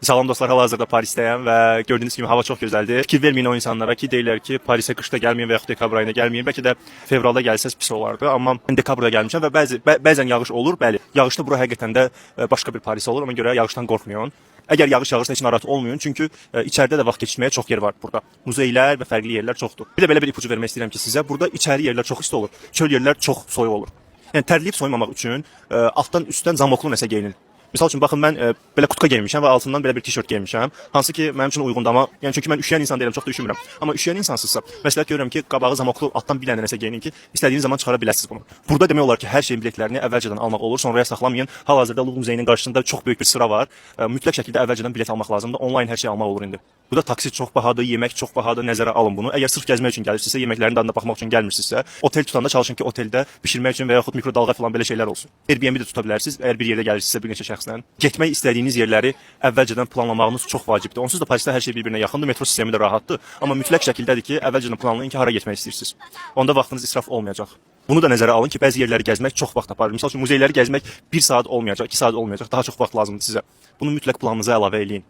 Salam dostlar, hal-hazırda Parisdəyəm və gördüyünüz kimi hava çox gözəldir. Fikir verməyin o insanlara ki, deyirlər ki, Parisə qışda gəlməyin və yaxud dekabr ayında gəlməyin. Bəlkə də fevralda gəlsəz pis olardı, amma mən dekabrda gəlmişəm və bəzən yağış olur, bəli. Yağışda bura həqiqətən də başqa bir Paris olur, ona görə yağışdan qorxmayın. Əgər yağış yağırsa heç narahat olmayın, çünki içəridə də vaxt keçirməyə çox yer var burada. Muzeylər və fərqli yerlər çoxdur. Bir də belə bir ipucu vermək istəyirəm ki, sizə burada içəri yerlər çox isti olur, çöl yerlər çox soyuq olur. Yəni tərləyib soymamaq üçün altdan üstdən zamoklu nəsə geyinin. Misal üçün baxın mən belə kutka geyinmişəm və altından belə bir tişört geyinmişəm. Hansı ki mənim üçün uyğundur, amma yəni çünki mən üşüyən insan deyiləm, çox da üşümürəm. Amma üşüyən insansızsa, məsləhət görürəm ki, qabağı zamoklu altdan bir dənə nəsə geyinin ki, istədiyiniz zaman çıxara biləsiniz bunu. Burada demək olar ki, hər şeyin biletlərini əvvəlcədən almaq olur, sonraya saxlamayın. Hal-hazırda Louvre muzeyinin qarşısında çox böyük bir sıra var. Mütləq şəkildə əvvəlcədən bilet almaq lazımdır. Onlayn hər şey almaq olur indi. Burada taksi çox bahadır, yemək çox bahadır, nəzərə alın bunu. Əgər sırf gəzmək üçün gəlirsinizsə, yeməklərin dadına baxmaq üçün gəlmirsinizsə, otel tutanda çalışın ki, oteldə bişirmək üçün və yaxud mikrodalğa falan belə şeylər olsun. Airbnb də tuta bilərsiniz, əgər bir yerdə gəlirsinizsə bir neçə şəxslə. Getmək istədiyiniz yerləri əvvəlcədən planlamağınız çox vacibdir. Onsuz da Parisdə hər şey bir-birinə yaxındır, metro sistemi də rahatdır, amma mütləq şəkildədir ki, əvvəlcədən planlayın ki, hara getmək istəyirsiniz. Onda vaxtınız israf olmayacaq. Bunu da nəzərə alın ki, bəzi yerləri gəzmək çox vaxt aparır. Məsəl üçün muzeyləri gəzmək 1 saat olmayacaq, 2 saat olmayacaq, daha çox vaxt lazımdır sizə. Bunu mütləq planınıza əlavə eləyin.